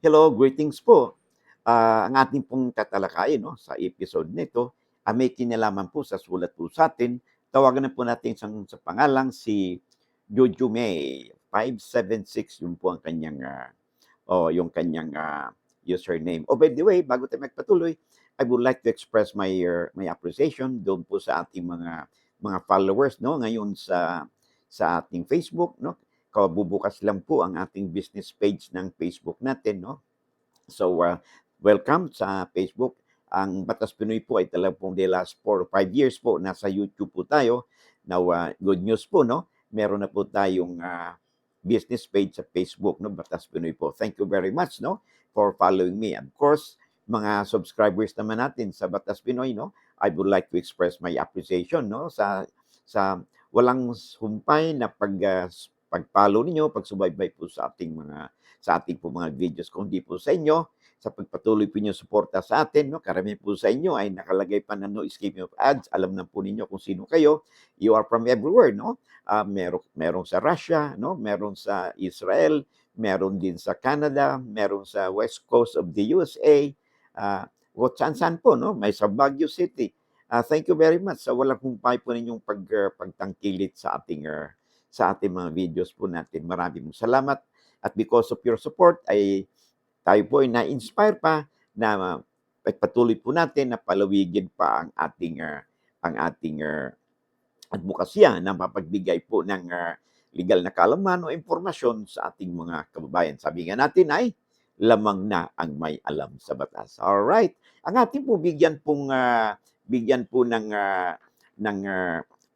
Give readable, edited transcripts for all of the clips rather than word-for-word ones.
Hello, greetings po. Ang ating pong tatalakayin 'no, sa episode nito, may kinalaman po sa sulat po sa'tin. Tawagan na po natin sa pangalang si Jojo May 576 yun po ang kanyang, yung kanyang, username. Oh, by the way, bago tayo magpatuloy, I would like to express my appreciation doon po sa ating mga followers 'no, ngayon sa ating Facebook 'no. Kabubukas lang po ang ating business page ng Facebook natin 'no. So, welcome sa Facebook. Ang Batas Pinoy po ay talagang pong the last 4 or 5 years po nasa YouTube po tayo. Now, good news po 'no, meron na po tayong, business page sa Facebook 'no, Batas Pinoy po. Thank you very much 'no, for following me. Of course, mga subscribers naman natin sa Batas Pinoy 'no, I would like to express my appreciation 'no, sa walang humpay na pag-follow ninyo, pagsubaybay po sa ating po mga videos. Kung di po sa inyo, sa pagpatuloy po niyo suporta sa atin, no? Karamihan po sa inyo ay nakalagay pa na no escaping of ads. Alam na po ninyo kung sino kayo. You are from everywhere, no? Merong sa Russia, no? Meron sa Israel, meron din sa Canada, meron sa west coast of the USA, saan-saan po, no? May sa Baguio City. Thank you very much sa walang humpay po ninyong pagtangkilik sa ating mga videos po natin. Maraming salamat. At because of your support ay tayo po ay na-inspire pa na patuloy po natin na palawigin pa ang ating advokasya na mapagbigay po ng legal na kaalaman o impormasyon sa ating mga kababayan. Sabi nga natin ay lamang na ang may alam sa batas. All right. Ang ating po bigyan po ng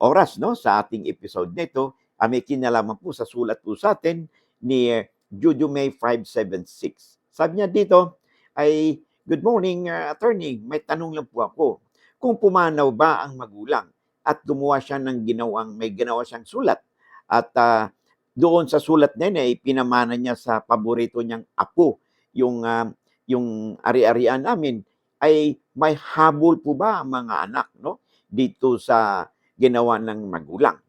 oras no sa ating episode nito. May kinalaman po sa sulat po sa atin ni Jojo May 576. Sabi niya dito ay, "Good morning, attorney. May tanong lang po ako. Kung pumanaw ba ang magulang at gumawa siya may ginawa siyang sulat at doon sa sulat na yun ay pinamana niya sa paborito niyang apo yung ari-arian namin, ay may habol po ba ang mga anak no dito sa ginawa ng magulang?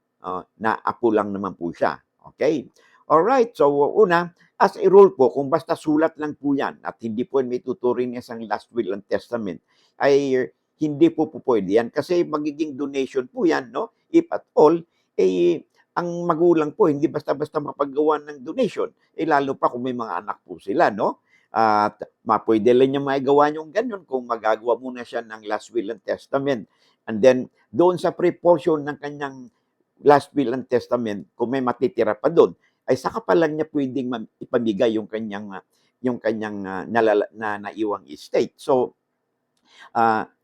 Na apo lang naman po siya. Okay? Alright, so una, as a rule po, kung basta sulat lang po yan at hindi po may tuturing niya sa last will and testament, ay hindi po pwede yan kasi magiging donation po yan, no? If at all, ang magulang po, hindi basta-basta mapaggawa ng donation. Lalo pa kung may mga anak po sila, no? At pwede lang niya magawa yung ganyan kung magagawa muna siya ng last will and testament. And then, doon sa pre-portion ng kanyang last will and testament, kung may matitira pa doon, ay saka pa lang niya pwedeng ipamigay yung kanyang naiwang estate. So,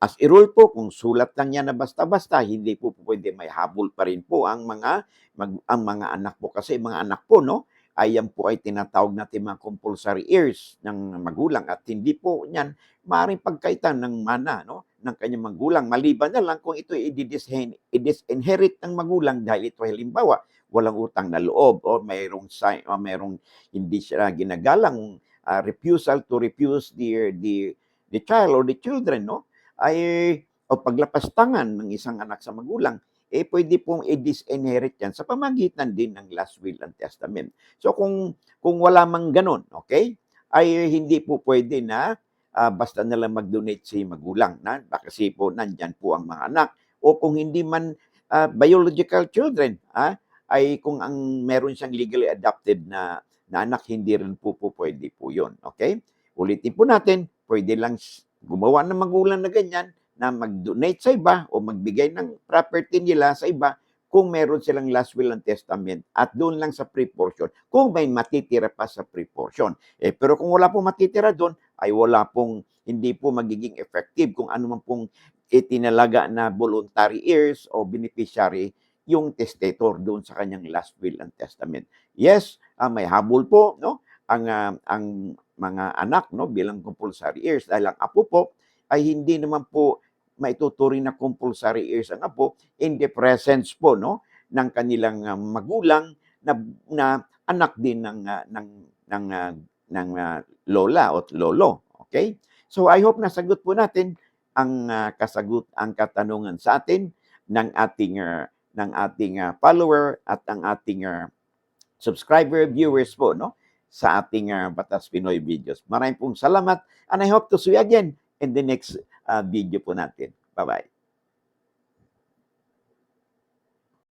as a rule po, kung sulat lang yan na basta-basta, hindi po pwede, may habol pa rin po ang mga anak po. Kasi mga anak po, no, ay yan po ay tinatawag natin mga compulsory heirs ng magulang at hindi po yan maaaring pagkaitan ng mana, no, ng kanyang magulang. Maliban na lang kung ito i-disinherit ng magulang dahil ito halimbawa walang utang na loob o mayroong hindi siya ginagalang refusal to refuse the child or the children, no, ay o paglapastangan ng isang anak sa magulang, pwede pong i-disinherit yan sa pamagitan din ng last will and testament. So kung wala mang ganun, okay, ay hindi po pwede na basta na lang mag-donate si magulang kasi po nandyan po ang mga anak o kung hindi man biological children, ay kung meron siyang legally adopted na anak, hindi rin po pwede po yun. Okay? Ulitin po natin, pwede lang gumawa ng magulang na ganyan na mag-donate sa iba o magbigay ng property nila sa iba kung meron silang last will and testament at doon lang sa pre-portion kung may matitira pa sa pre-portion. Pero kung wala pong matitira doon, ay hindi po magiging effective kung ano man pong itinalaga na voluntary heirs o beneficiary yung testator doon sa kanyang last will and testament. Yes, may habol po, no? Ang mga anak, no, bilang compulsory heirs dahil ang apo po ay hindi naman po maituturing na compulsory heirs ang apo in the presence po, no, ng kanilang magulang na anak din ng lola o lolo. Okay? So I hope nasagot po natin ang katanungan sa atin ng ating follower at ang ating subscriber, viewers po, no? sa ating Batas Pinoy videos. Maraming pong salamat and I hope to see you again in the next video po natin. Bye-bye.